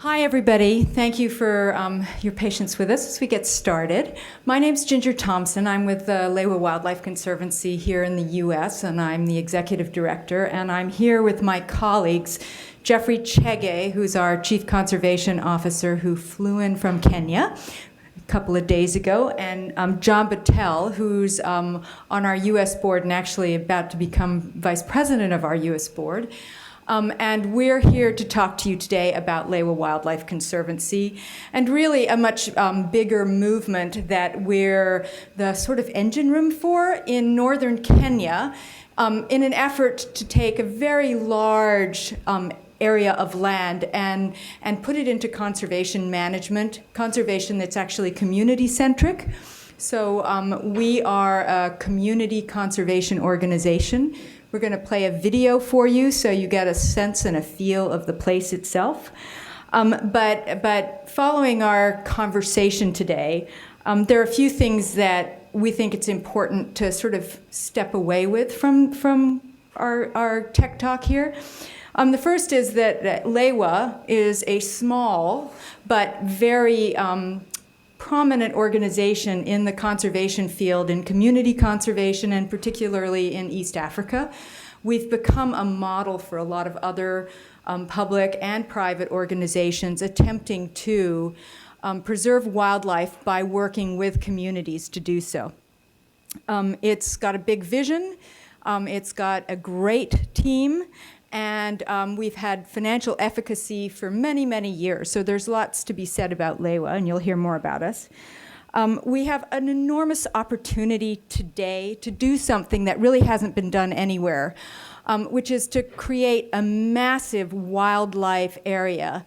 Hi, everybody. Thank you for your patience with us as we get started. My name's Ginger Thompson. I'm with the Lewa Wildlife Conservancy here in the U.S., and I'm the executive director. And I'm here with my colleagues, Jeffrey Chege, who's our chief conservation officer who flew in from Kenya a couple of days ago, and John Battelle, who's on our U.S. board and actually about to become vice president of our U.S. board. And we're here to talk to you today about Lewa Wildlife Conservancy and really a much bigger movement that we're the sort of engine room for in northern Kenya in an effort to take a very large area of land and put it into conservation management, conservation that's actually community-centric. So we are a community conservation organization. We're going to play a video for you so you get a sense and a feel of the place itself. But following our conversation today, there are a few things that we think it's important to sort of step away with from our tech talk here. The first is that Lewa is a small but very prominent organization in the conservation field, in community conservation, and particularly in East Africa. We've become a model for a lot of other public and private organizations attempting to preserve wildlife by working with communities to do so. It's got a big vision, it's got a great team, and we've had financial efficacy for many, many years. So there's lots to be said about Lewa, and you'll hear more about us. We have an enormous opportunity today to do something that really hasn't been done anywhere, which is to create a massive wildlife area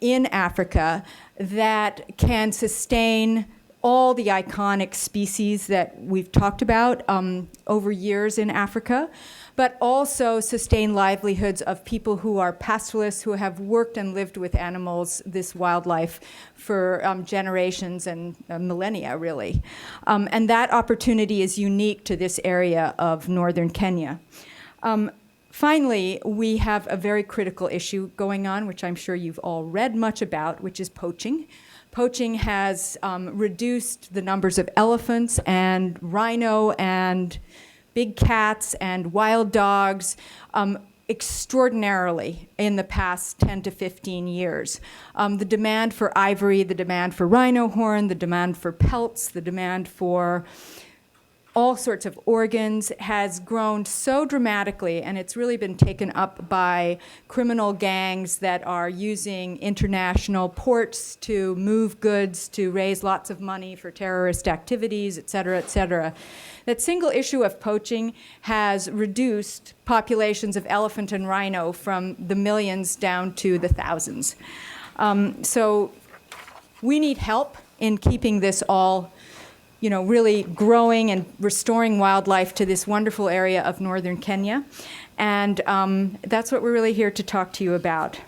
in Africa that can sustain all the iconic species that we've talked about over years in Africa, but also sustain livelihoods of people who are pastoralists, who have worked and lived with animals, this wildlife, for generations and millennia, really. And that opportunity is unique to this area of northern Kenya. Finally, we have a very critical issue going on, which I'm sure you've all read much about, which is poaching. Poaching has reduced the numbers of elephants and rhino and big cats and wild dogs extraordinarily in the past 10 to 15 years. The demand for ivory, the demand for rhino horn, the demand for pelts, the demand for all sorts of organs has grown so dramatically, and it's really been taken up by criminal gangs that are using international ports to move goods, to raise lots of money for terrorist activities, et cetera, that single issue of poaching has reduced populations of elephant and rhino from the millions down to the thousands. So we need help in keeping this all really growing and restoring wildlife to this wonderful area of northern Kenya. And that's what we're really here to talk to you about.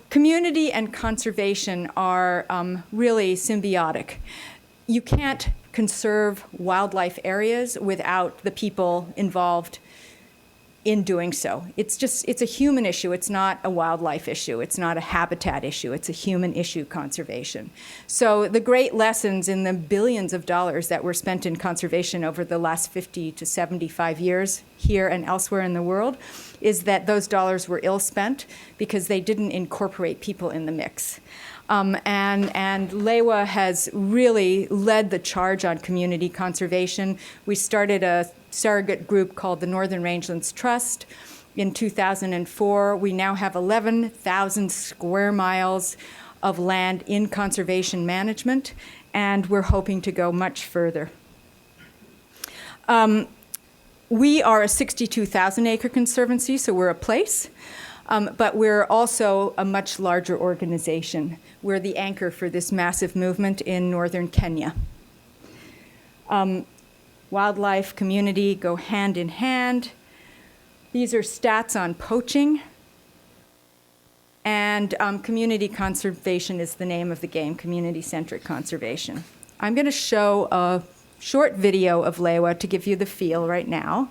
Community and conservation are really symbiotic. You can't conserve wildlife areas without the people involved in doing so. It's a human issue. It's not a wildlife issue. It's not a habitat issue. It's a human issue, conservation. So the great lessons in the billions of dollars that were spent in conservation over the last 50 to 75 years here and elsewhere in the world is that those dollars were ill spent because they didn't incorporate people in the mix. And Lewa has really led the charge on community conservation. We started a surrogate group called the Northern Rangelands Trust in 2004. We now have 11,000 square miles of land in conservation management, and we're hoping to go much further. We are a 62,000 acre conservancy, so we're a place. But we're also a much larger organization. We're the anchor for this massive movement in northern Kenya. Wildlife, community go hand in hand. These are stats on poaching. And community conservation is the name of the game, community-centric conservation. I'm going to show a short video of Lewa to give you the feel right now.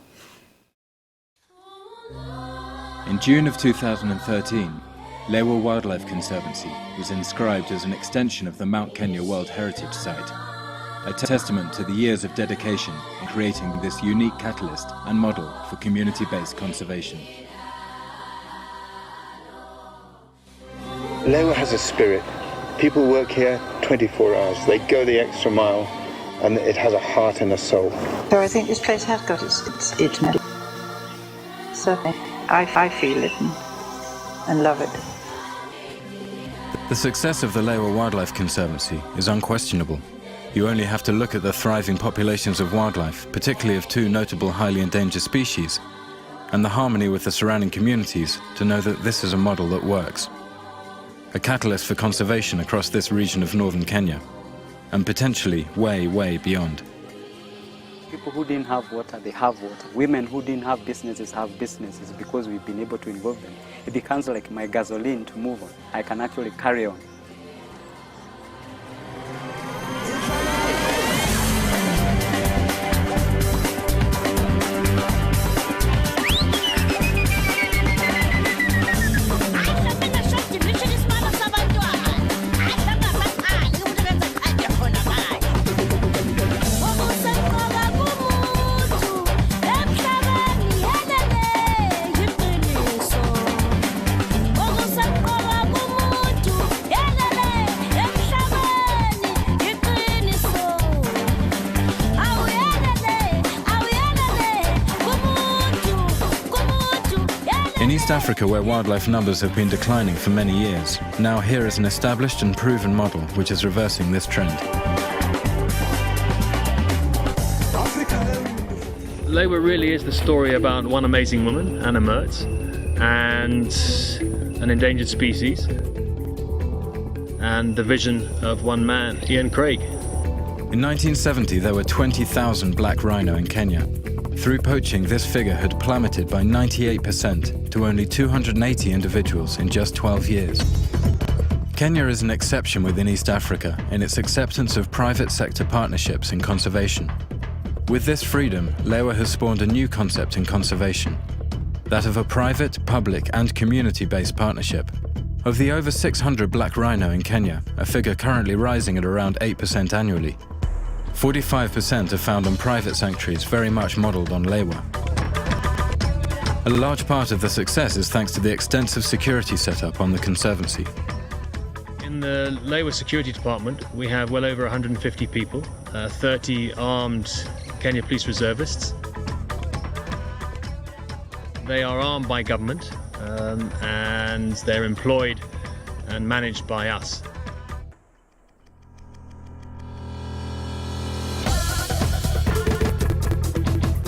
In June of 2013, Lewa Wildlife Conservancy was inscribed as an extension of the Mount Kenya World Heritage Site, a testament to the years of dedication in creating this unique catalyst and model for community-based conservation. Lewa has a spirit. People work here 24 hours. They go the extra mile, and it has a heart and a soul. So I think this place has got its magic. Certainly, I feel it and love it. The success of the Lewa Wildlife Conservancy is unquestionable. You only have to look at the thriving populations of wildlife, particularly of two notable highly endangered species, and the harmony with the surrounding communities to know that this is a model that works. A catalyst for conservation across this region of northern Kenya, and potentially way, way beyond. People who didn't have water, they have water. Women who didn't have businesses have businesses because we've been able to involve them. It becomes like my gasoline to move on. I can actually carry on. In East Africa, where wildlife numbers have been declining for many years, now here is an established and proven model which is reversing this trend. Lewa really is the story about one amazing woman, Anna Mertz, and an endangered species, and the vision of one man, Ian Craig. In 1970, there were 20,000 black rhino in Kenya. Through poaching, this figure had plummeted by 98% to only 280 individuals in just 12 years. Kenya is an exception within East Africa in its acceptance of private sector partnerships in conservation. With this freedom, Lewa has spawned a new concept in conservation, that of a private, public and community-based partnership. Of the over 600 black rhino in Kenya, a figure currently rising at around 8% annually, 45% are found on private sanctuaries very much modelled on Lewa. A large part of the success is thanks to the extensive security setup on the Conservancy. In the Lewa Security Department, we have well over 150 people, 30 armed Kenya Police Reservists. They are armed by government and they're employed and managed by us.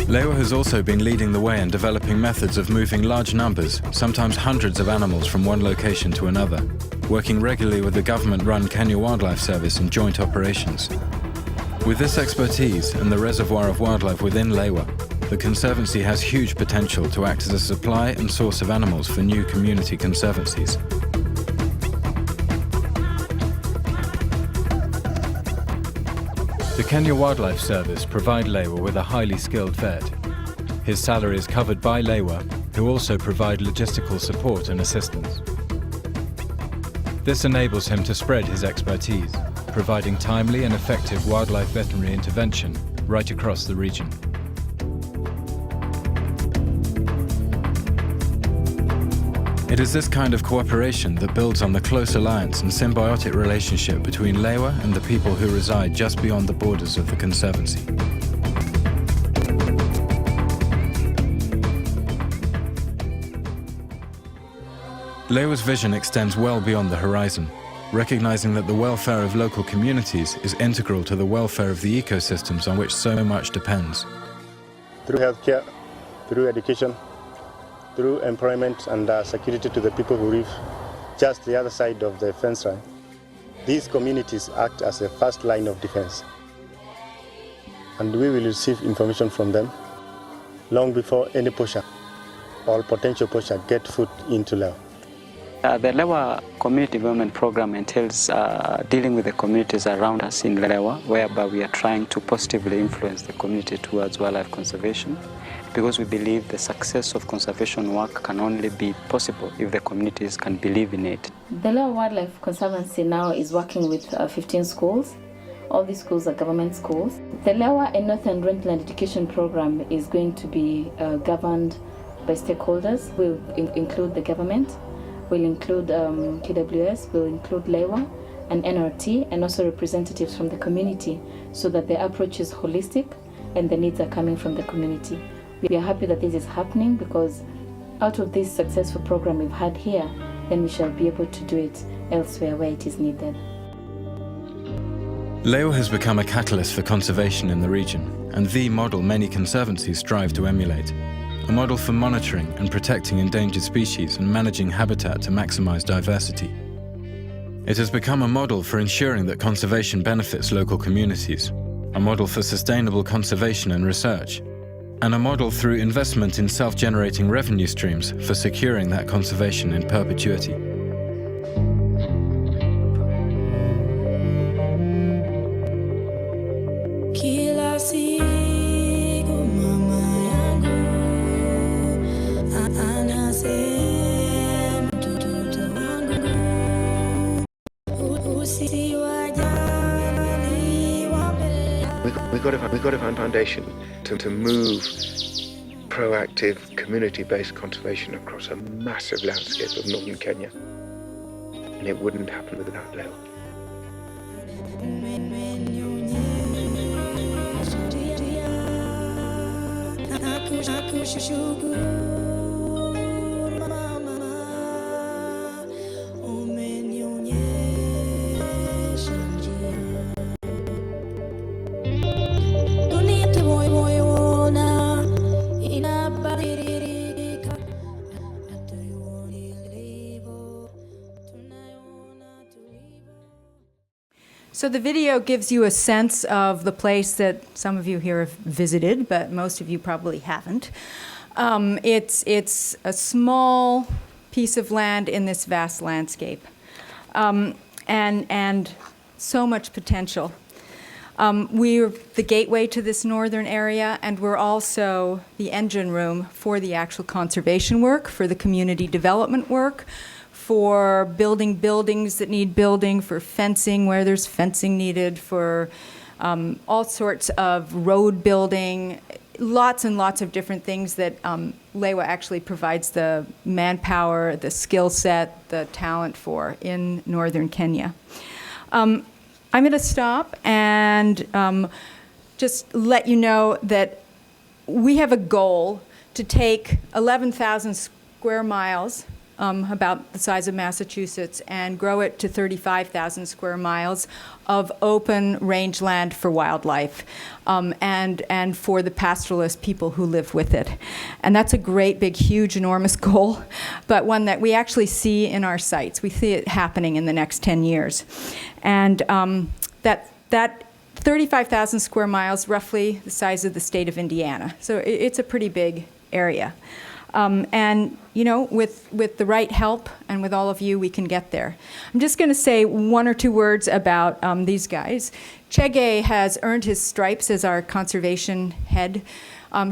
Lewa has also been leading the way in developing methods of moving large numbers, sometimes hundreds of animals from one location to another, working regularly with the government-run Kenya Wildlife Service in joint operations. With this expertise and the reservoir of wildlife within Lewa, the Conservancy has huge potential to act as a supply and source of animals for new community conservancies. The Kenya Wildlife Service provide Lewa with a highly skilled vet. His salary is covered by Lewa, who also provide logistical support and assistance. This enables him to spread his expertise, providing timely and effective wildlife veterinary intervention right across the region. It is this kind of cooperation that builds on the close alliance and symbiotic relationship between Lewa and the people who reside just beyond the borders of the Conservancy. Lewa's vision extends well beyond the horizon, recognizing that the welfare of local communities is integral to the welfare of the ecosystems on which so much depends. Through healthcare, through education, through employment and security to the people who live just the other side of the fence line. These communities act as a first line of defense. And we will receive information from them long before any poacher or potential poacher get foot into Lewa. The Lewa Community Development Program entails dealing with the communities around us in Lewa, whereby we are trying to positively influence the community towards wildlife conservation. because we believe the success of conservation work can only be possible if the communities can believe in it. The Lewa Wildlife Conservancy now is working with 15 schools. All these schools are government schools. The Lewa and Northern Rangeland Education Program is going to be governed by stakeholders. We'll include the government, we'll include KWS, we'll include Lewa and NRT, and also representatives from the community, so that the approach is holistic and the needs are coming from the community. We are happy that this is happening, because out of this successful program we've had here, then we shall be able to do it elsewhere where it is needed. Lewa has become a catalyst for conservation in the region, and the model many conservancies strive to emulate. A model for monitoring and protecting endangered species and managing habitat to maximize diversity. It has become a model for ensuring that conservation benefits local communities, a model for sustainable conservation and research, and a model through investment in self-generating revenue streams for securing that conservation in perpetuity. We've got a foundation to move proactive, community-based conservation across a massive landscape of northern Kenya. And it wouldn't happen without Lewa. So the video gives you a sense of the place that some of you here have visited, but most of you probably haven't. It's a small piece of land in this vast landscape, and so much potential. We're the gateway to this northern area, and we're also the engine room for the actual conservation work, for the community development work, for building buildings that need building, for fencing where there's fencing needed, for all sorts of road building, lots and lots of different things that Lewa actually provides the manpower, the skill set, the talent for in northern Kenya. I'm going to stop and just let you know that we have a goal to take 11,000 square miles, about the size of Massachusetts, and grow it to 35,000 square miles of open rangeland for wildlife, and for the pastoralist people who live with it. And that's a great, big, huge, enormous goal, but one that we actually see in our sites. We see it happening in the next 10 years. And that 35,000 square miles, roughly the size of the state of Indiana. So it's a pretty big area. And, you know, with the right help and with all of you, we can get there. I'm just going to say one or two words about these guys. Chege has earned his stripes as our conservation head.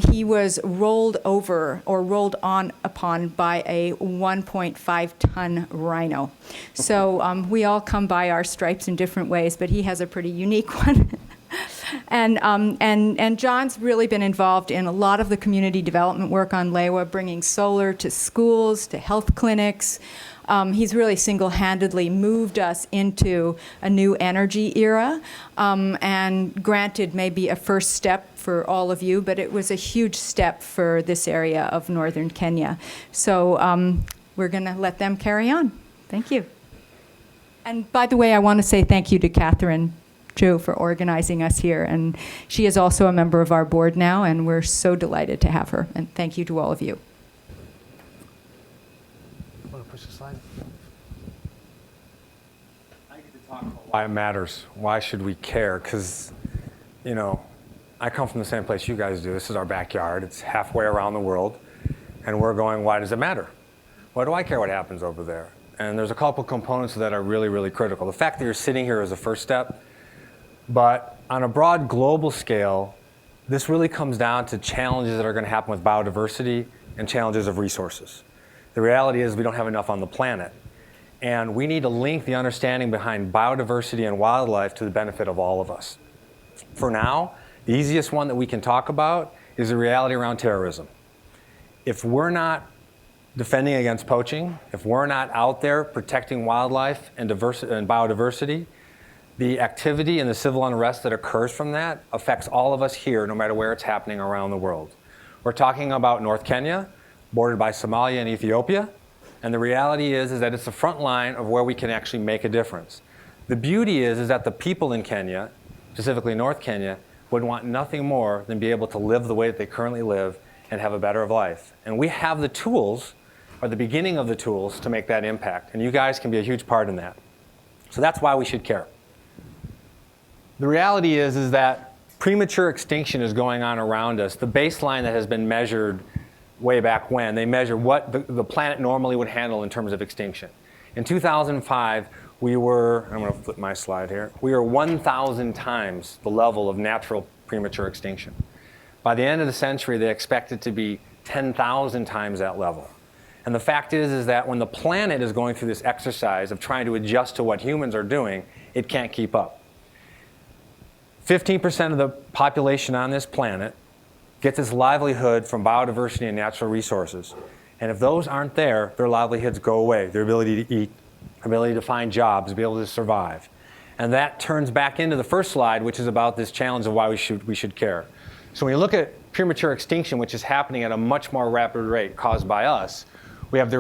He was rolled over or rolled on upon by a 1.5-ton rhino. So we all come by our stripes in different ways, but he has a pretty unique one. And John's really been involved in a lot of the community development work on Lewa, bringing solar to schools, to health clinics. He's really single-handedly moved us into a new energy era, and granted, maybe a first step for all of you, but it was a huge step for this area of northern Kenya. So we're going to let them carry on. Thank you. And by the way, I want to say thank you to Catherine Joe for organizing us here, and she is also a member of our board now, and we're so delighted to have her, and thank you to all of you. Want to push the slide? I get to talk about why it matters. Why should we care? Because, you know, I come from the same place you guys do. This is our backyard. It's halfway around the world, and we're going, why does it matter? Why do I care what happens over there? And there's a couple components that are really, really critical. The fact that you're sitting here is a first step. But on a broad global scale, This really comes down to challenges that are going to happen with biodiversity and challenges of resources. The reality is we don't have enough on the planet. And we need to link the understanding behind biodiversity and wildlife to the benefit of all of us. For now, the easiest one that we can talk about is the reality around terrorism. If we're not defending against poaching, if we're not out there protecting wildlife and biodiversity, the activity and the civil unrest that occurs from that affects all of us here, no matter where it's happening around the world. We're talking about North Kenya, bordered by Somalia and Ethiopia, and the reality is that it's the front line of where we can actually make a difference. The beauty is that the people in Kenya, specifically North Kenya, would want nothing more than be able to live the way that they currently live and have a better life. And we have the tools, or the beginning of the tools, to make that impact. And you guys can be a huge part in that. So that's why we should care. The reality is that premature extinction is going on around us. The baseline that has been measured way back when, they measure what the planet normally would handle in terms of extinction. In 2005, we were, I'm going to flip my slide here, we were 1,000 times the level of natural premature extinction. By the end of the century, they expect it to be 10,000 times that level. And the fact is that when the planet is going through this exercise of trying to adjust to what humans are doing, it can't keep up. 15% of the population on this planet gets its livelihood from biodiversity and natural resources. And if those aren't there, their livelihoods go away, their ability to eat, ability to find jobs, to be able to survive. And that turns back into the first slide, which is about this challenge of why we should care. So when you look at premature extinction, which is happening at a much more rapid rate caused by us, we have the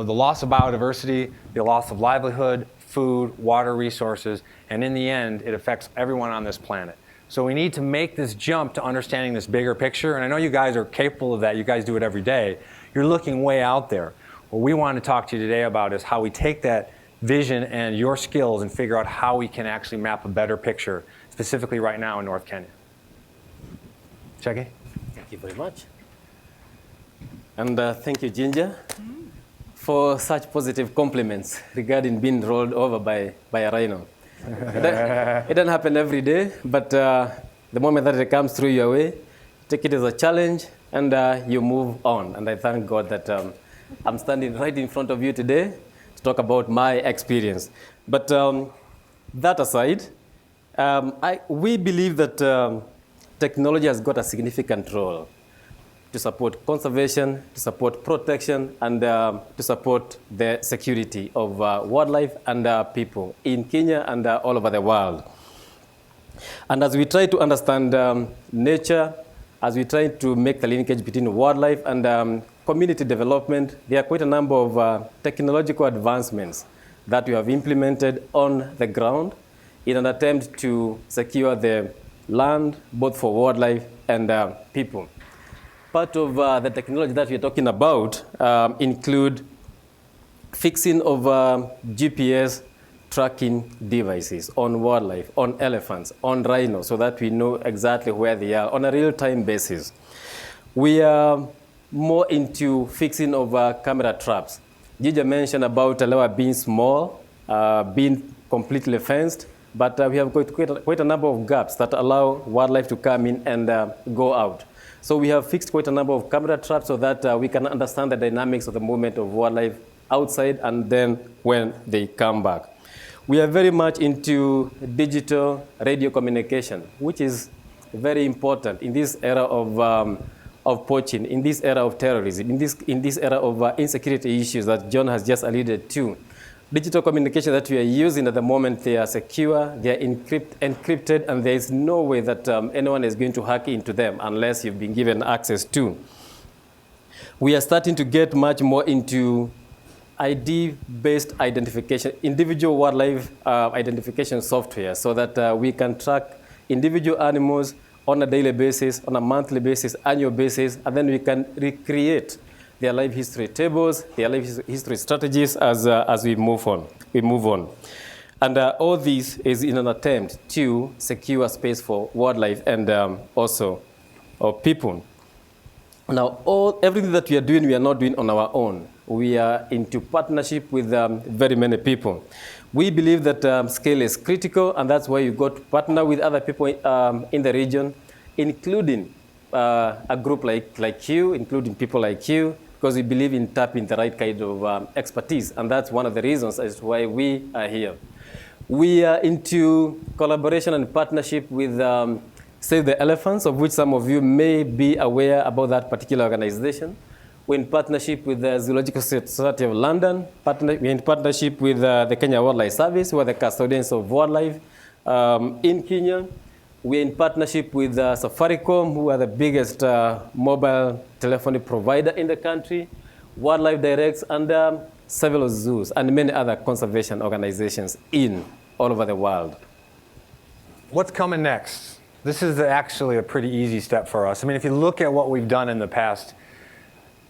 loss of biodiversity, the loss of livelihood, food, water resources, and in the end, it affects everyone on this planet. So we need to make this jump to understanding this bigger picture, and I know you guys are capable of that. You guys do it every day. You're looking way out there. What we want to talk to you today about is how we take that vision and your skills and figure out how we can actually map a better picture, specifically right now in North Kenya. Chege? Thank you very much. And thank you, Ginger, for such positive compliments regarding being rolled over by a rhino. It doesn't happen every day, but the moment that it comes through your way, take it as a challenge and you move on. And I thank God that I'm standing right in front of you today to talk about my experience. But that aside, we believe that technology has got a significant role to support conservation, to support protection, and to support the security of wildlife and people in Kenya and all over the world. And as we try to understand nature, as we try to make the linkage between wildlife and community development, there are quite a number of technological advancements that we have implemented on the ground in an attempt to secure the land, both for wildlife and people. Part of the technology that we're talking about include fixing of GPS tracking devices on wildlife, on elephants, on rhinos, so that we know exactly where they are on a real-time basis. We are more into fixing of camera traps. Gigi mentioned about Lewa being small, being completely fenced, but we have got quite a number of gaps that allow wildlife to come in and go out. So we have fixed quite a number of camera traps so that we can understand the dynamics of the movement of wildlife outside and then when they come back. We are very much into digital radio communication, which is very important in this era of poaching, in this era of terrorism, in this era of insecurity issues that John has just alluded to. Digital communication that we are using at the moment, they are secure, they are encrypted, and there is no way that anyone is going to hack into them unless you've been given access to. We are starting to get much more into ID-based identification, individual wildlife identification software, so that we can track individual animals on a daily basis, on a monthly basis, annual basis, and then we can recreate their life history tables, their life history strategies as we move on. And all this is in an attempt to secure space for wildlife and also people. Now, everything that we are doing, we are not doing on our own. We are into partnership with very many people. We believe that scale is critical, and that's why you got to partner with other people in the region including a group like you, including people like you, because we believe in tapping the right kind of expertise. And that's one of the reasons as to why we are here. We are into collaboration and partnership with Save the Elephants, of which some of you may be aware about that particular organization. We're in partnership with the Zoological Society of London. We're in partnership with the Kenya Wildlife Service, who are the custodians of wildlife in Kenya. We're in partnership with Safaricom, who are the biggest mobile telephony provider in the country, Wildlife Directs, and several zoos, and many other conservation organizations all over the world. What's coming next? This is actually a pretty easy step for us. I mean, if you look at what we've done in the past,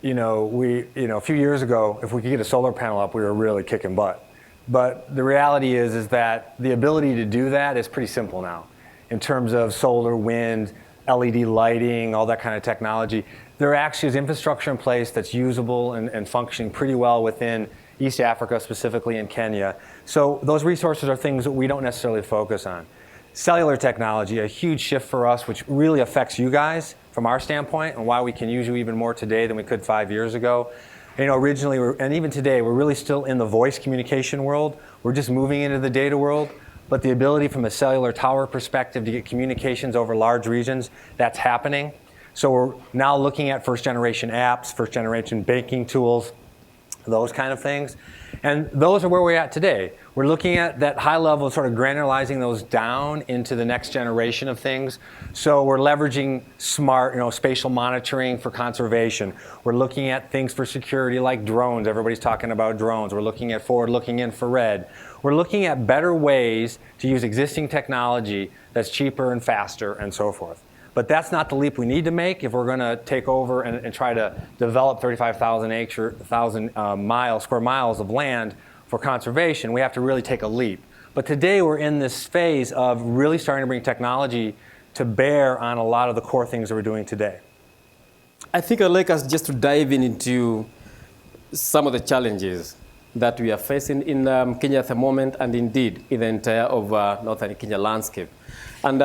a few years ago, if we could get a solar panel up, we were really kicking butt. But the reality is that the ability to do that is pretty simple now. In terms of solar, wind, LED lighting, all that kind of technology, there actually is infrastructure in place that's usable and functioning pretty well within East Africa, specifically in Kenya. So those resources are things that we don't necessarily focus on. Cellular technology, a huge shift for us, which really affects you guys from our standpoint, and why we can use you even more today than we could 5 years ago. Originally, and even today, we're really still in the voice communication world. We're just moving into the data world. But the ability from a cellular tower perspective to get communications over large regions, that's happening. So we're now looking at first-generation apps, first-generation banking tools, those kind of things. And those are where we're at today. We're looking at that high level, sort of granularizing those down into the next generation of things. So we're leveraging smart, spatial monitoring for conservation. We're looking at things for security like drones. Everybody's talking about drones. We're looking at forward-looking infrared. We're looking at better ways to use existing technology that's cheaper and faster and so forth. But that's not the leap we need to make if we're going to take over and try to develop 35,000 square miles of land for conservation. We have to really take a leap. But today we're in this phase of really starting to bring technology to bear on a lot of the core things that we're doing today. I think I'd like us just to dive into some of the challenges that we are facing in Kenya at the moment, and indeed in the entire of northern Kenya landscape. And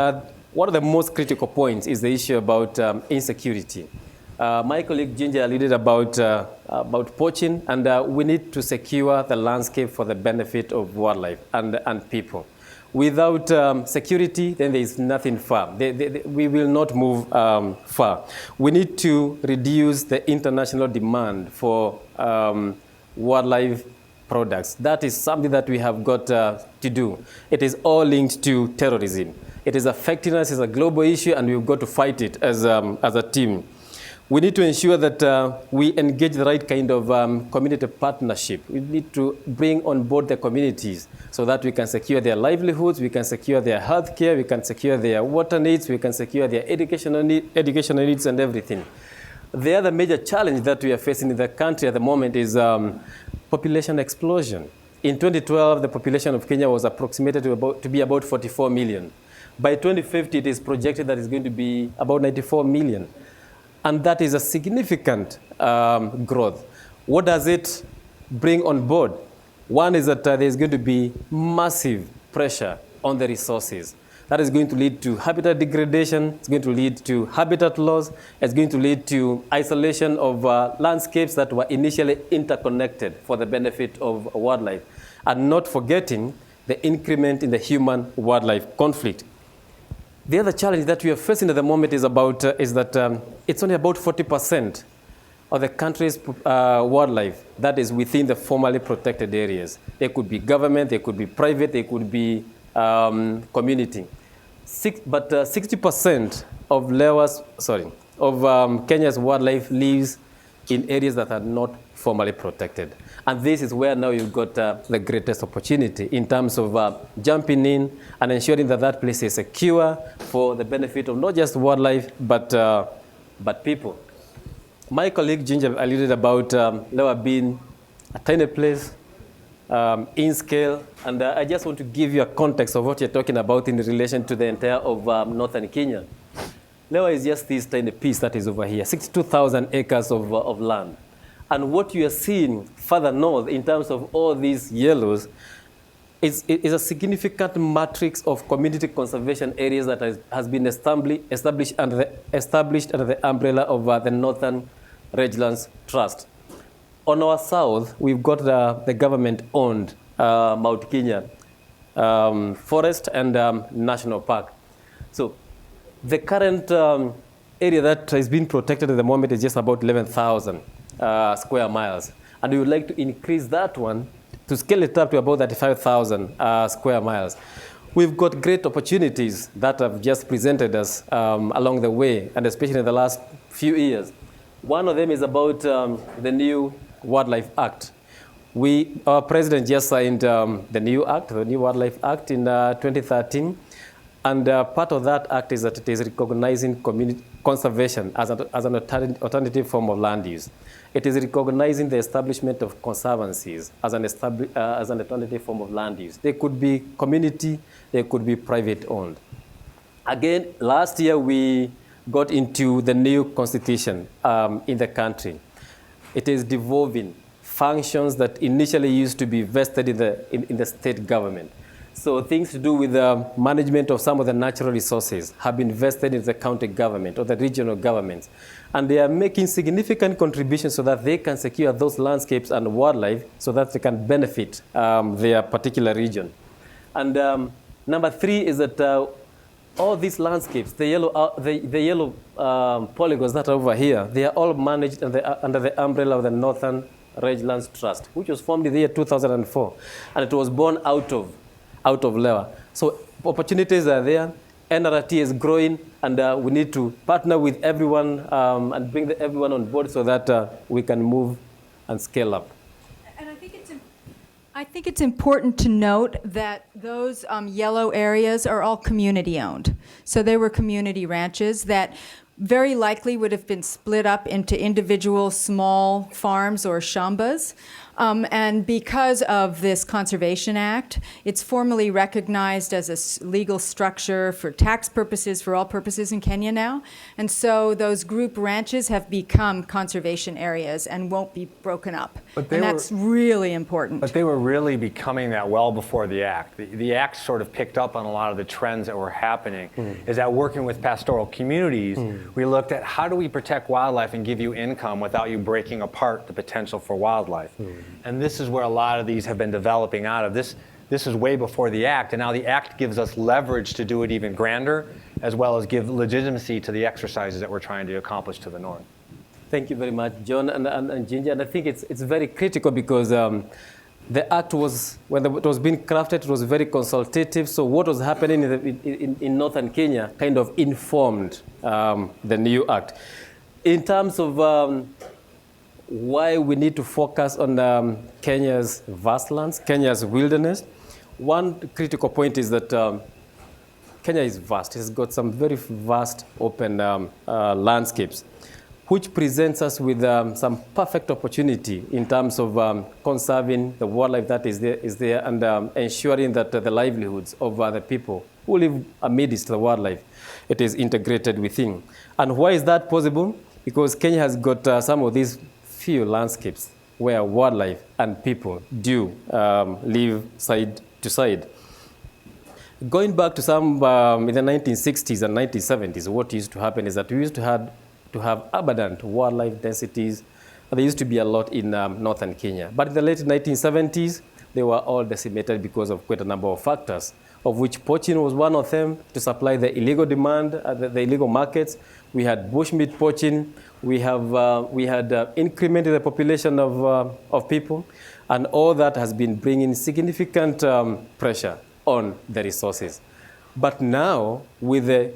one of the most critical points is the issue about insecurity. My colleague Ginger alluded about poaching, and we need to secure the landscape for the benefit of wildlife and people. Without security, then there is nothing far. We will not move far. We need to reduce the international demand for wildlife products. That is something that we have got to do. It is all linked to terrorism. It is affecting us as a global issue, and we've got to fight it as a team. We need to ensure that we engage the right kind of community partnership. We need to bring on board the communities so that we can secure their livelihoods, we can secure their health care, we can secure their water needs, we can secure their educational needs and everything. The other major challenge that we are facing in the country at the moment is population explosion. In 2012, the population of Kenya was approximated to be about 44 million. By 2050, it is projected that it's going to be about 94 million. And that is a significant growth. What does it bring on board? One is that there's going to be massive pressure on the resources. That is going to lead to habitat degradation. It's going to lead to habitat loss. It's going to lead to isolation of landscapes that were initially interconnected for the benefit of wildlife. And not forgetting the increment in the human-wildlife conflict. The other challenge that we are facing at the moment is that it's only about 40% of the country's wildlife that is within the formally protected areas. They could be government, they could be private, they could be community. But 60% of Kenya's wildlife lives in areas that are not formally protected. And this is where now you've got the greatest opportunity in terms of jumping in and ensuring that that place is secure for the benefit of not just wildlife, but people. My colleague Ginger alluded about Lewa being a tiny place in scale, and I just want to give you a context of what you're talking about in relation to the entire of northern Kenya. Lewa is just this tiny piece that is over here, 62,000 acres of land. And what you are seeing further north in terms of all these yellows is a significant matrix of community conservation areas that has been established under the umbrella of the Northern Rangelands Trust. On our south, we've got the government-owned Mount Kenya Forest and National Park. So the current area that is being protected at the moment is just about 11,000 square miles. And we would like to increase that one to scale it up to about 35,000 square miles. We've got great opportunities that have just presented us along the way, and especially in the last few years. One of them is about the new Wildlife Act. Our president just signed the new Wildlife Act in 2013. And part of that act is that it is recognizing community conservation as an alternative form of land use. It is recognizing the establishment of conservancies as an alternative form of land use. They could be community, they could be private owned. Again, last year we got into the new constitution in the country. It is devolving functions that initially used to be vested in the state government. So things to do with the management of some of the natural resources have been vested in the county government or the regional governments. And they are making significant contributions so that they can secure those landscapes and wildlife so that they can benefit their particular region. And number three is that all these landscapes, the yellow polygons that are over here, they are all managed under the umbrella of the Northern Rangelands Trust, which was formed in the year 2004. And it was born out of Lewa. So opportunities are there, NRT is growing, and we need to partner with everyone and bring everyone on board so that we can move and scale up. And I think it's important to note that those yellow areas are all community owned. So they were community ranches that very likely would have been split up into individual small farms or shambas. And because of this Conservation Act, it's formally recognized as a legal structure for tax purposes, for all purposes in Kenya now. And so those group ranches have become conservation areas and won't be broken up. And that's really important. But they were really becoming that well before the Act. The Act sort of picked up on a lot of the trends that were happening. Is that working with pastoral communities, we looked at how do we protect wildlife and give you income without you breaking apart the potential for wildlife. And this is where a lot of these have been developing out of. This is way before the Act, and now the Act gives us leverage to do it even grander, as well as give legitimacy to the exercises that we're trying to accomplish to the north. Thank you very much, John and Ginger. And I think it's very critical because the Act was, when it was being crafted, it was very consultative. So what was happening in northern Kenya kind of informed the new Act. In terms of why we need to focus on Kenya's vast lands, Kenya's wilderness. One critical point is that Kenya is vast. It's got some very vast open landscapes, which presents us with some perfect opportunity in terms of conserving the wildlife that is there and ensuring that the livelihoods of the people who live amidst the wildlife, it is integrated within. And why is that possible? Because Kenya has got some of these few landscapes where wildlife and people do live side to side. Going back to some in the 1960s and 1970s, what used to happen is that we used to have abundant wildlife densities. There used to be a lot in northern Kenya. But in the late 1970s, they were all decimated because of quite a number of factors, of which poaching was one of them to supply the illegal demand at the illegal markets. We had bushmeat poaching. We had incremented the population of people, and all that has been bringing significant pressure on the resources. But now, with the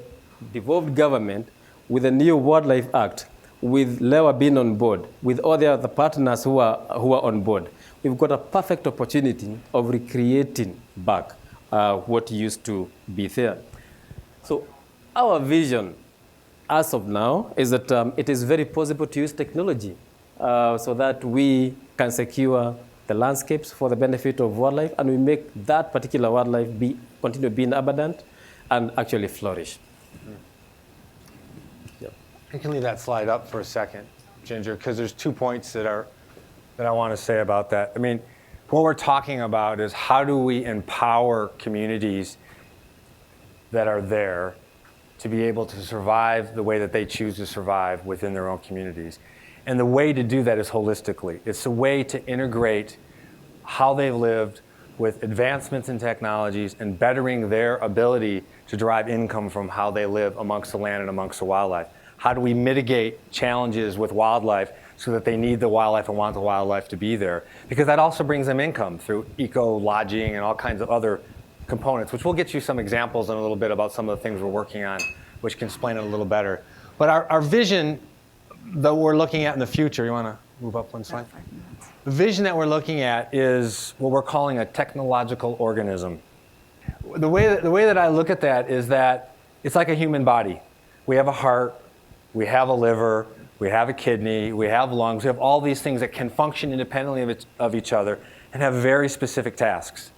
devolved government, with the new Wildlife Act, with Lewa being on board, with all the other partners who are on board, we've got a perfect opportunity of recreating back what used to be there. So our vision, as of now, is that it is very possible to use technology so that we can secure the landscapes for the benefit of wildlife, and we make that particular wildlife continue being abundant and actually flourish. I can leave that slide up for a second, Ginger, because there's 2 points that I want to say about that. I mean, What we're talking about is how do we empower communities that are there to be able to survive the way that they choose to survive within their own communities. And the way to do that is holistically. It's a way to integrate how they've lived with advancements in technologies and bettering their ability to derive income from how they live amongst the land and amongst the wildlife. How do we mitigate challenges with wildlife so that they need the wildlife and want the wildlife to be there? Because that also brings them income through eco-lodging and all kinds of other components, which we'll get you some examples in a little bit about some of the things we're working on, which can explain it a little better. But our vision that we're looking at in the future, you want to move up one slide? The vision that we're looking at is what we're calling a technological organism. The way that I look at that is that it's like a human body. We have a heart, we have a liver, we have a kidney, we have lungs, we have all these things that can function independently of each other and have very specific tasks.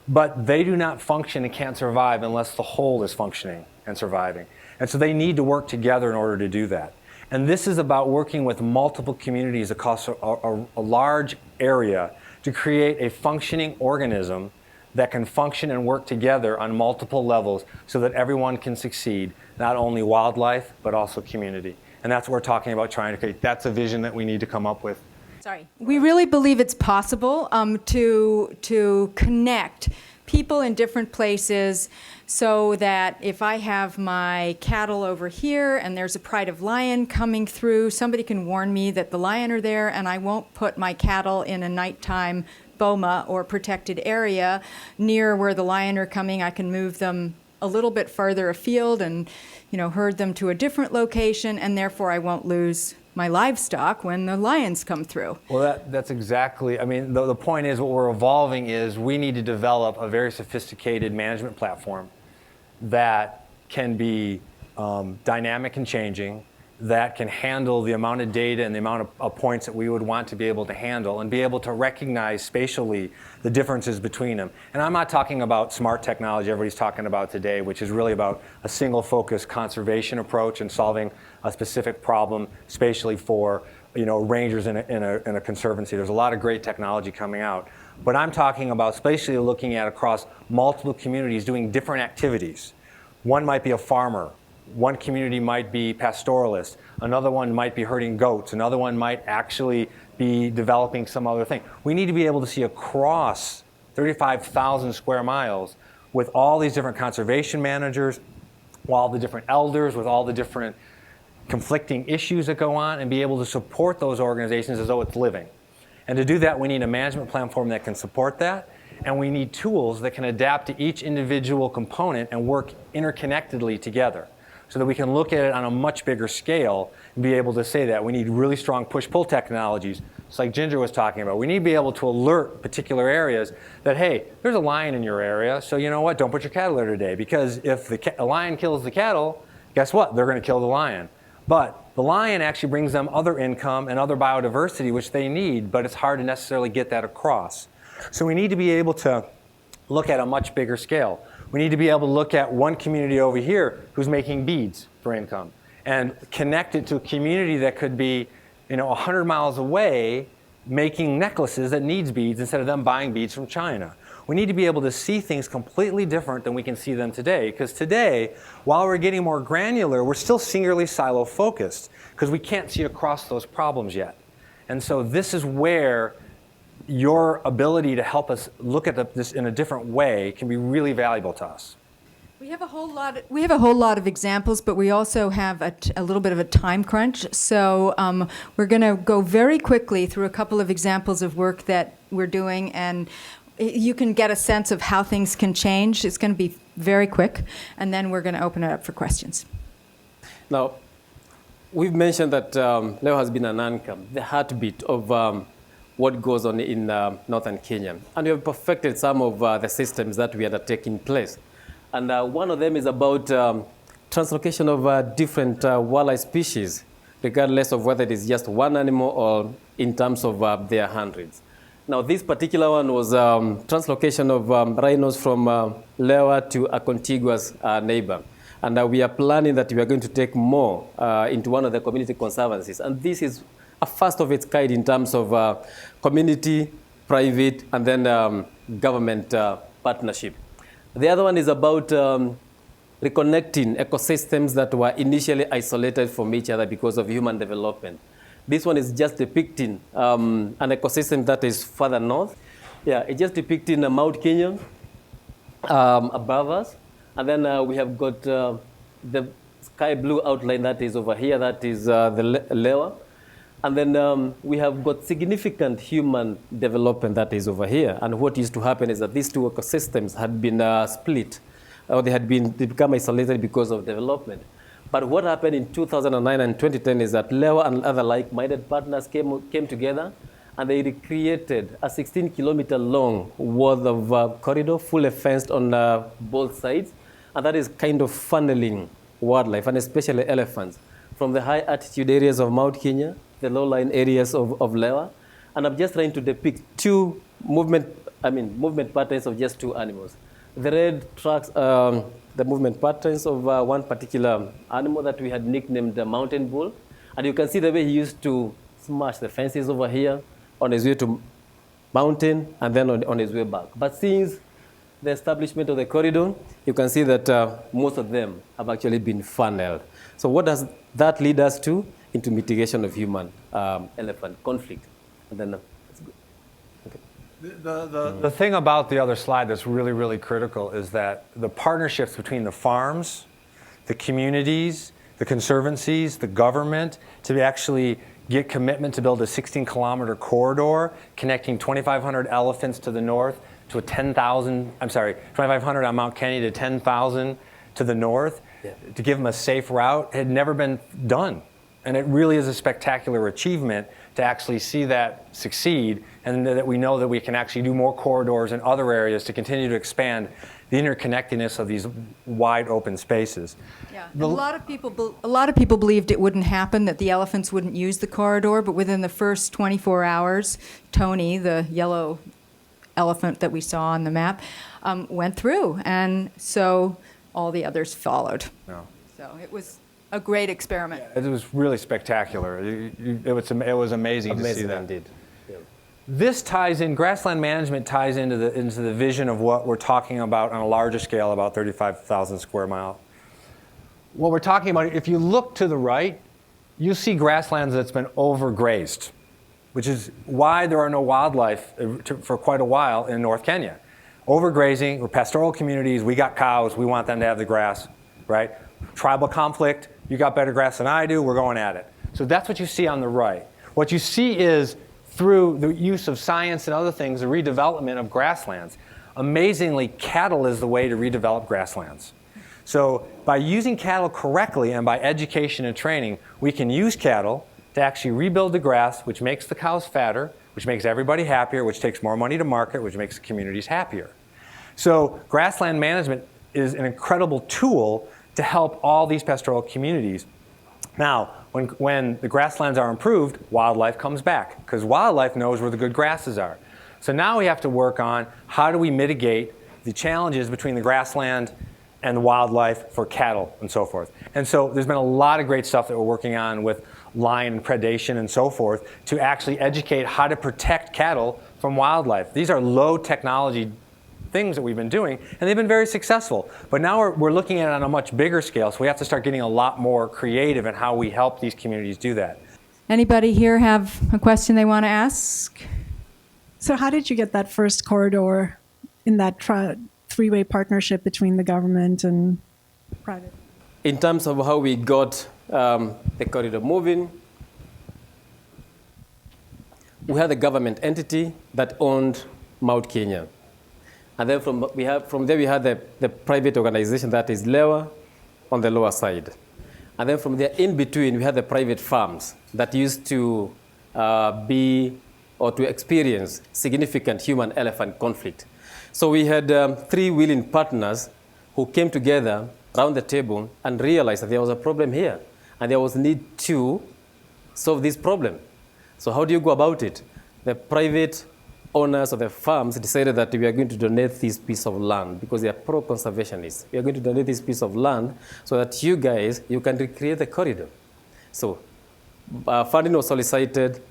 But they do not function and can't survive unless the whole is functioning and surviving. And so they need to work together in order to do that. And this is about working with multiple communities across a large area to create a functioning organism that can function and work together on multiple levels so that everyone can succeed, not only wildlife, but also community. And that's what we're talking about trying to create. That's a vision that we need to come up with. Sorry. We really believe it's possible to connect people in different places so that if I have my cattle over here and there's a pride of lion coming through, somebody can warn me that the lion are there and I won't put my cattle in a nighttime boma or protected area near where the lion are coming. I can move them a little bit further afield and, herd them to a different location, and therefore I won't lose my livestock when the lions come through. Well, that's exactly, the point is what we're evolving is we need to develop a very sophisticated management platform that can be dynamic and changing, that can handle the amount of data and the amount of points that we would want to be able to handle and be able to recognize spatially the differences between them. And I'm not talking about smart technology everybody's talking about today, which is really about a single focus conservation approach and solving a specific problem spatially for rangers in a conservancy. There's a lot of great technology coming out. But I'm talking about spatially looking at across multiple communities doing different activities. One might be a farmer. One community might be pastoralist, another one might be herding goats, another one might actually be developing some other thing. We need to be able to see across 35,000 square miles with all these different conservation managers, with all the different elders, with all the different conflicting issues that go on, and be able to support those organizations as though it's living. And to do that, we need a management platform that can support that, and we need tools that can adapt to each individual component and work interconnectedly together, so that we can look at it on a much bigger scale and be able to say that. We need really strong push-pull technologies, just like Ginger was talking about. We need to be able to alert particular areas that, hey, there's a lion in your area, so you know what, don't put your cattle there today, because if the lion kills the cattle, guess what? They're going to kill the lion. But the lion actually brings them other income and other biodiversity, which they need, but it's hard to necessarily get that across. So we need to be able to look at a much bigger scale. We need to be able to look at one community over here who's making beads for income and connect it to a community that could be 100 miles away making necklaces that needs beads instead of them buying beads from China. We need to be able to see things completely different than we can see them today, because today, while we're getting more granular, we're still singularly silo focused because we can't see across those problems yet. And so this is where your ability to help us look at this in a different way can be really valuable to us. We have a whole lot of examples, but we also have a little bit of a time crunch. So we're going to go very quickly through a couple of examples of work that we're doing, and you can get a sense of how things can change. It's going to be very quick, and then we're going to open it up for questions. Now, we've mentioned that Lewa has been an anchor, the heartbeat of what goes on in northern Kenya. And we have perfected some of the systems that we are taking place. And one of them is about translocation of different wildlife species, regardless of whether it is just one animal or in terms of their hundreds. Now, this particular one was translocation of rhinos from Lewa to a contiguous neighbor. And we are planning that we are going to take more into one of the community conservancies. And this is a first of its kind in terms of community private, and then government partnership. The other one is about reconnecting ecosystems that were initially isolated from each other because of human development. This one is just depicting an ecosystem that is further north. Yeah, it's just depicting Mount Kenya above us. And then we have got the sky blue outline that is over here, that is the Lewa. And then we have got significant human development that is over here. And what used to happen is that these two ecosystems had been split, or they become isolated because of development. But what happened in 2009 and 2010 is that Lewa and other like-minded partners came together, and they recreated a 16-kilometer long worth of corridor, fully fenced on both sides. And that is kind of funneling wildlife, and especially elephants, from the high-altitude areas of Mount Kenya, the low-lying areas of Lewa. And I'm just trying to depict movement patterns of just two animals. The red tracks the movement patterns of one particular animal that we had nicknamed the mountain bull. And you can see the way he used to smash the fences over here on his way to mountain and then on his way back. But since the establishment of the corridor, you can see that most of them have actually been funneled. So what does that lead us to? Into mitigation of human-elephant conflict. And then, that's good. Okay. The thing about the other slide that's really, really critical is that the partnerships between the farms, the communities, the conservancies, the government, to actually get commitment to build a 16-kilometer corridor connecting 2,500 elephants to the north to a 2,500 on Mount Kenya to 10,000 to the north, to give them a safe route, had never been done. And it really is a spectacular achievement to actually see that succeed, and that we know that we can actually do more corridors in other areas to continue to expand the interconnectedness of these wide open spaces. Yeah, a lot of people believed it wouldn't happen, that the elephants wouldn't use the corridor, but within the first 24 hours, Tony, the yellow elephant that we saw on the map, went through, and so all the others followed. No. So it was a great experiment. It was really spectacular. It was amazing to see that. Indeed. Yeah. This ties in, grassland management ties into the vision of what we're talking about on a larger scale, about 35,000 square mile. What we're talking about, if you look to the right, you see grasslands that's been overgrazed, which is why there are no wildlife for quite a while in North Kenya. Overgrazing, we're pastoral communities, we got cows, we want them to have the grass, right? Tribal conflict, you got better grass than I do, we're going at it. So that's what you see on the right. What you see is, through the use of science and other things, the redevelopment of grasslands. Amazingly, cattle is the way to redevelop grasslands. So by using cattle correctly and by education and training, we can use cattle to actually rebuild the grass, which makes the cows fatter, which makes everybody happier, which takes more money to market, which makes the communities happier. So grassland management is an incredible tool to help all these pastoral communities. Now, when the grasslands are improved, wildlife comes back, because wildlife knows where the good grasses are. So now we have to work on how do we mitigate the challenges between the grassland and the wildlife for cattle and so forth. And so there's been a lot of great stuff that we're working on with lion and predation and so forth to actually educate how to protect cattle from wildlife. These are low technology things that we've been doing, and they've been very successful. But now we're looking at it on a much bigger scale, so we have to start getting a lot more creative in how we help these communities do that. Anybody here have a question they want to ask? So how did you get that first corridor in that three-way partnership between the government and private? In terms of how we got the corridor moving, we had a government entity that owned Mount Kenya. And then from there we had the private organization that is Lewa on the lower side. And then from there in between we had the private farms that used to to experience significant human-elephant conflict. So we had three willing partners who came together around the table and realized that there was a problem here and there was need to solve this problem. So how do you go about it? The private owners of the farms decided that we are going to donate this piece of land because they are pro-conservationists. We are going to donate this piece of land so that you can recreate the corridor. So funding was solicited,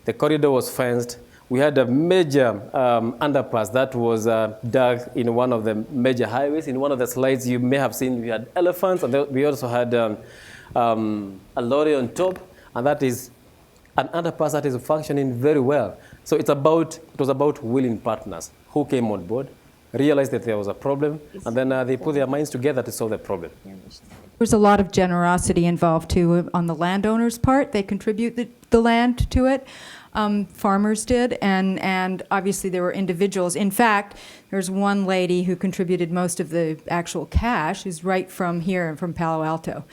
the corridor was fenced. We had a major underpass that was dug in one of the major highways. In one of the slides you may have seen, we had elephants, and we also had a lorry on top, and that is an underpass that is functioning very well. So it was about willing partners who came on board, realized that there was a problem, and then they put their minds together to solve the problem. There's a lot of generosity involved too on the landowner's part. They contribute the land to it. Farmers did, and obviously there were individuals. In fact, there's one lady who contributed most of the actual cash, who's right from here, from Palo Alto,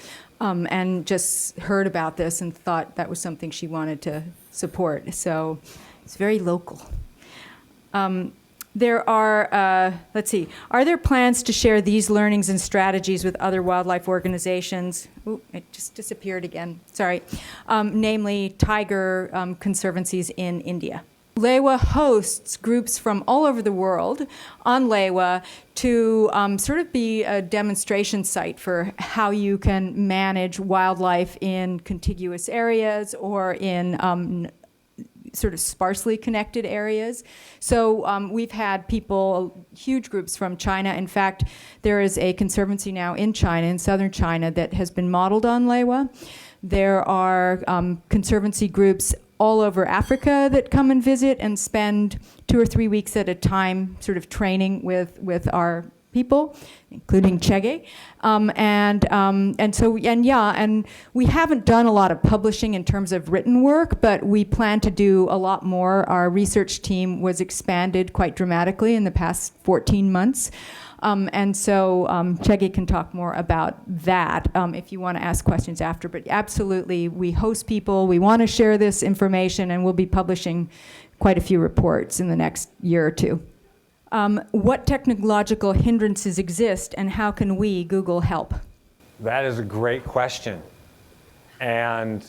and just heard about this and thought that was something she wanted to support. So it's very local. There are, let's see, are there plans to share these learnings and strategies with other wildlife organizations? Ooh, it just disappeared again, sorry. Namely, tiger conservancies in India. Lewa hosts groups from all over the world on Lewa to sort of be a demonstration site for how you can manage wildlife in contiguous areas or in sort of sparsely connected areas. So we've had people, huge groups from China. In fact, there is a conservancy now in China, in southern China, that has been modeled on Lewa. There are conservancy groups all over Africa that come and visit and spend 2 or 3 weeks at a time sort of training with our people, including Chege. And we haven't done a lot of publishing in terms of written work, but we plan to do a lot more. Our research team was expanded quite dramatically in the past 14 months. Chege can talk more about that if you want to ask questions after. But absolutely, we host people, we want to share this information, and we'll be publishing quite a few reports in the next year or two. What technological hindrances exist, and how can we, Google, help? That is a great question. And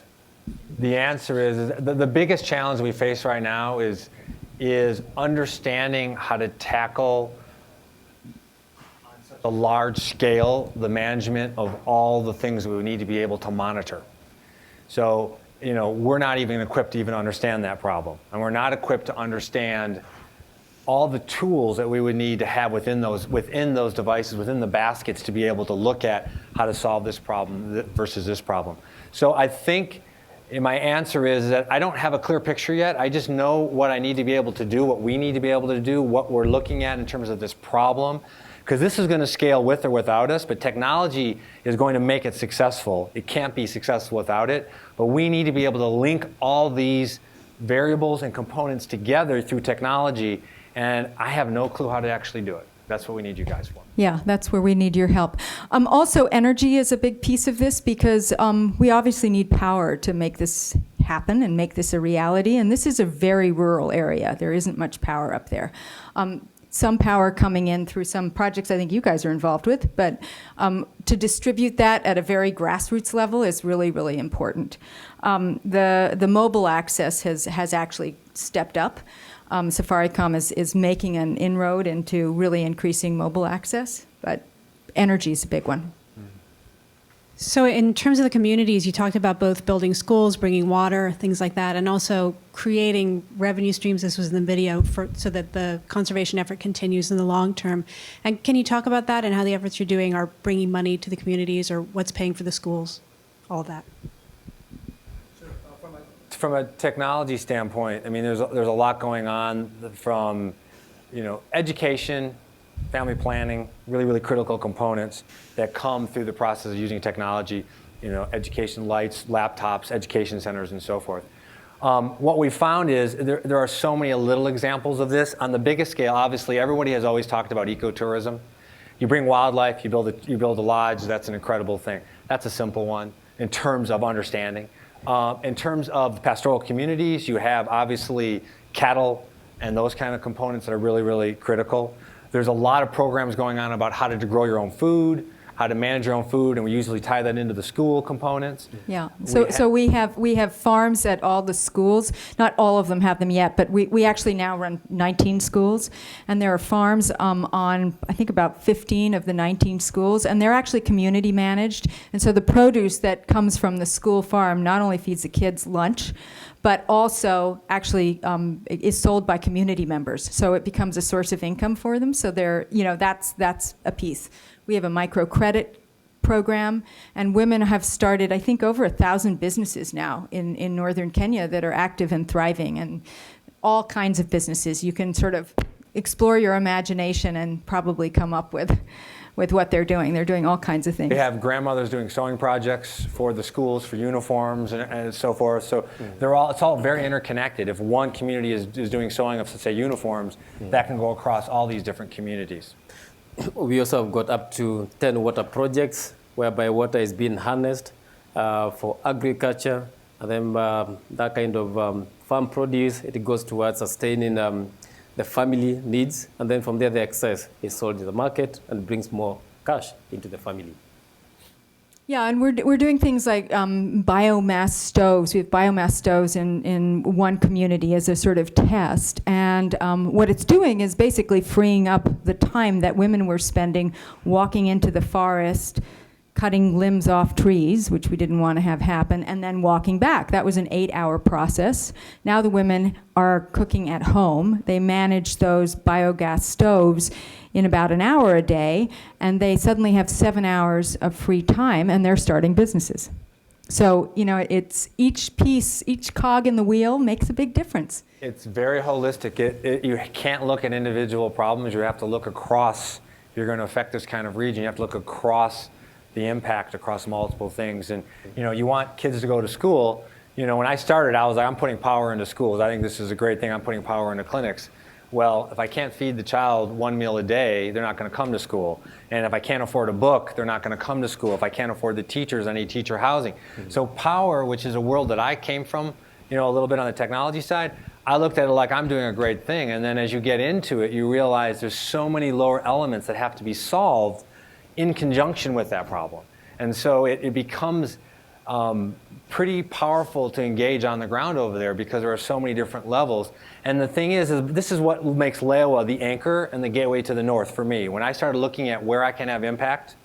the answer is, the biggest challenge we face right now is understanding how to tackle on such a large scale the management of all the things that we need to be able to monitor. So, we're not even equipped to even understand that problem. And we're not equipped to understand all the tools that we would need to have within those devices, within the baskets, to be able to look at how to solve this problem versus this problem. So I think my answer is that I don't have a clear picture yet. I just know what I need to be able to do, what we need to be able to do, what we're looking at in terms of this problem. Because this is going to scale with or without us, but technology is going to make it successful. It can't be successful without it. But we need to be able to link all these variables and components together through technology. And I have no clue how to actually do it. That's what we need you guys for. Yeah, that's where we need your help. Also, energy is a big piece of this because we obviously need power to make this happen and make this a reality. And this is a very rural area. There isn't much power up there. Some power coming in through some projects I think you guys are involved with, but to distribute that at a very grassroots level is really, really important. The mobile access has actually stepped up. Safaricom is making an inroad into really increasing mobile access, but energy is a big one. So in terms of the communities, you talked about both building schools, bringing water, things like that, and also creating revenue streams, this was in the video, so that the conservation effort continues in the long term. And can you talk about that and how the efforts you're doing are bringing money to the communities, or what's paying for the schools, all of that? From a technology standpoint, I mean, there's a lot going on from, education, family planning, really, really critical components that come through the process of using technology, education lights, laptops, education centers, and so forth. What we found is there are so many little examples of this. On the biggest scale, obviously, everybody has always talked about ecotourism. You bring wildlife, you build a lodge, that's an incredible thing. That's a simple one in terms of understanding. In terms of pastoral communities, you have obviously cattle and those kind of components that are really, really critical. There's a lot of programs going on about how to grow your own food, how to manage your own food, and we usually tie that into the school components. Yeah. So we have farms at all the schools. Not all of them have them yet, but we actually now run 19 schools, and there are farms on I think about 15 of the 19 schools, and they're actually community managed. And so the produce that comes from the school farm not only feeds the kids lunch, but also actually is sold by community members. So it becomes a source of income for them. So that's a piece. We have a microcredit program, and women have started, I think, over 1,000 businesses now in northern Kenya that are active and thriving, and all kinds of businesses. You can sort of explore your imagination and probably come up with what they're doing. They're doing all kinds of things. They have grandmothers doing sewing projects for the schools, for uniforms and so forth. So it's all very interconnected. If one community is doing sewing of, say, uniforms, that can go across all these different communities. We also have got up to 10 water projects whereby water is being harnessed for agriculture, and then that kind of farm produce, it goes towards sustaining the family needs, and then from there the excess is sold in the market and brings more cash into the family. Yeah, and we're doing things like biomass stoves. We have biomass stoves in one community as a sort of test, and what it's doing is basically freeing up the time that women were spending walking into the forest, cutting limbs off trees, which we didn't want to have happen, and then walking back. That was an 8-hour process. Now the women are cooking at home. They manage those biogas stoves in about an hour a day, and they suddenly have 7 hours of free time, and they're starting businesses. So, it's each piece, each cog in the wheel makes a big difference. It's very holistic. You can't look at individual problems. You have to look across. If you're going to affect this kind of region, you have to look across the impact across multiple things. And you want kids to go to school. When I started, I was like, I'm putting power into schools. I think this is a great thing. I'm putting power into clinics. Well, if I can't feed the child one meal a day, they're not going to come to school. And if I can't afford a book, they're not going to come to school. If I can't afford the teachers, I need teacher housing. So power, which is a world that I came from, a little bit on the technology side, I looked at it like I'm doing a great thing. And then as you get into it, you realize there's so many lower elements that have to be solved in conjunction with that problem. And so it becomes pretty powerful to engage on the ground over there because there are so many different levels. And the thing is this is what makes Lewa the anchor and the gateway to the north for me. When I started looking at where I can have impact,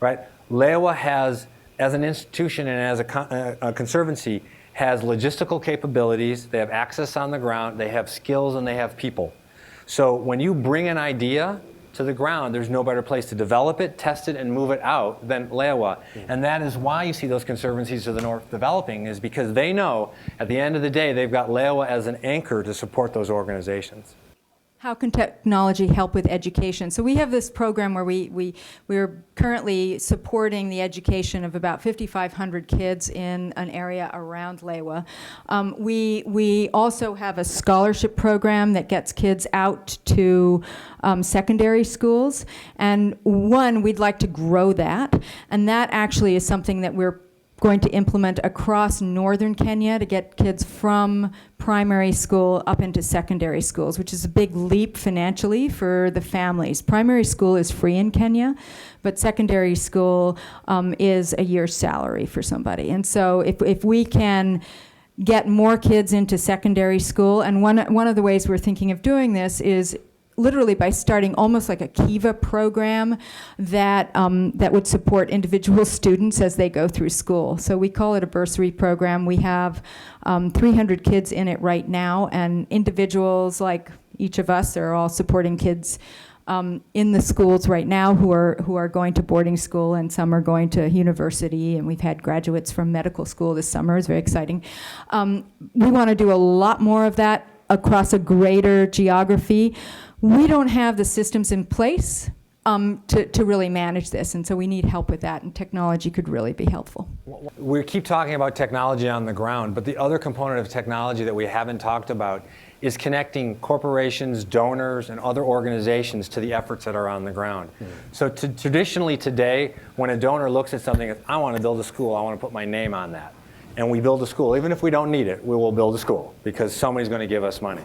right? Lewa has, as an institution and as a conservancy, has logistical capabilities. They have access on the ground, they have skills, and they have people. So when you bring an idea to the ground, there's no better place to develop it, test it, and move it out than Lewa. And that is why you see those conservancies to the north developing, is because they know at the end of the day they've got Lewa as an anchor to support those organizations. How can technology help with education? So we have this program where we're currently supporting the education of about 5,500 kids in an area around Lewa. We also have a scholarship program that gets kids out to secondary schools, and we'd like to grow that, and that actually is something that we're going to implement across northern Kenya to get kids from primary school up into secondary schools, which is a big leap financially for the families. Primary school is free in Kenya, but secondary school is a year's salary for somebody. And so if we can get more kids into secondary school, and one of the ways we're thinking of doing this is literally by starting almost like a Kiva program that would support individual students as they go through school. So we call it a bursary program. We have 300 kids in it right now, and individuals like each of us are all supporting kids in the schools right now who are going to boarding school, and some are going to university, and we've had graduates from medical school this summer. It's very exciting. We want to do a lot more of that across a greater geography. We don't have the systems in place to really manage this, and so we need help with that, and technology could really be helpful. We keep talking about technology on the ground, but the other component of technology that we haven't talked about is connecting corporations, donors, and other organizations to the efforts that are on the ground. So traditionally today, when a donor looks at something, I want to build a school, I want to put my name on that. And we build a school. Even if we don't need it, we will build a school because somebody's going to give us money.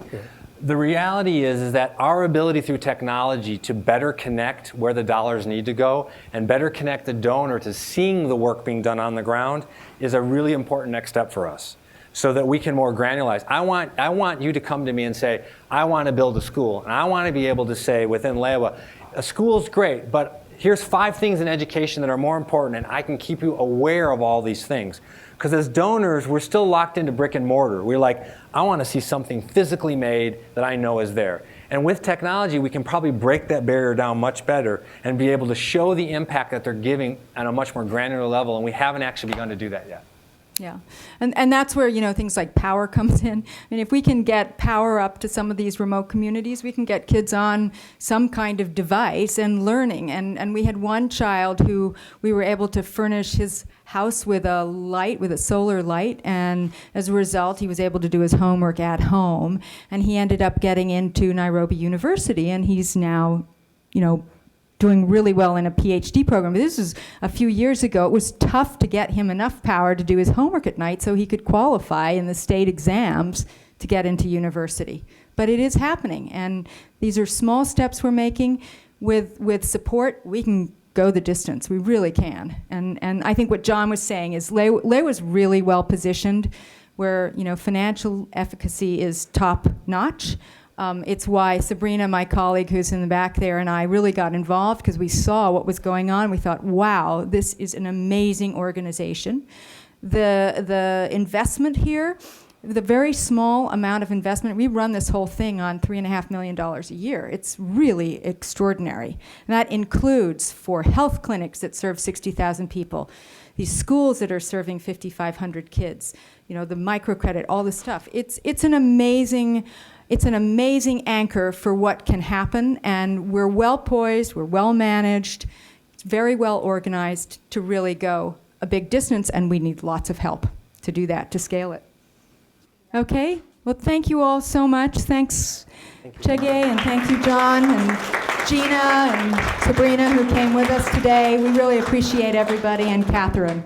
the reality is that our ability through technology to better connect where the dollars need to go and better connect the donor to seeing the work being done on the ground is a really important next step for us, so that we can more granularize. I want you to come to me and say, I want to build a school. And I want to be able to say within Lewa, a school's great, but here's 5 things in education that are more important, and I can keep you aware of all these things. Because as donors, we're still locked into brick and mortar. We're like, I want to see something physically made that I know is there. And with technology, we can probably break that barrier down much better and be able to show the impact that they're giving on a much more granular level, and we haven't actually begun to do that yet. Yeah, and that's where, things like power comes in. I mean, if we can get power up to some of these remote communities, we can get kids on some kind of device and learning. And we had one child who we were able to furnish his house with a light, with a solar light, and as a result, he was able to do his homework at home, and he ended up getting into Nairobi University, and he's now, doing really well in a PhD program. But this was a few years ago. It was tough to get him enough power to do his homework at night so he could qualify in the state exams to get into university. But it is happening, and these are small steps we're making. With support, we can go the distance. We really can. And I think what John was saying is Lewa's really well positioned where financial efficacy is top notch. It's why Sabrina, my colleague who's in the back there, and I really got involved because we saw what was going on. We thought, wow, this is an amazing organization. The investment here, the very small amount of investment, we run this whole thing on $3.5 million a year. It's really extraordinary. And that includes 4 health clinics that serve 60,000 people, these schools that are serving 5,500 kids, the microcredit, all this stuff. It's an amazing anchor for what can happen, and we're well poised, we're well managed, it's very well organized to really go a big distance, and we need lots of help to do that, to scale it. Okay, well, thank you all so much. Thanks, Chege, and thank you, John, and Gina, and Sabrina, who came with us today. We really appreciate everybody, and Catherine.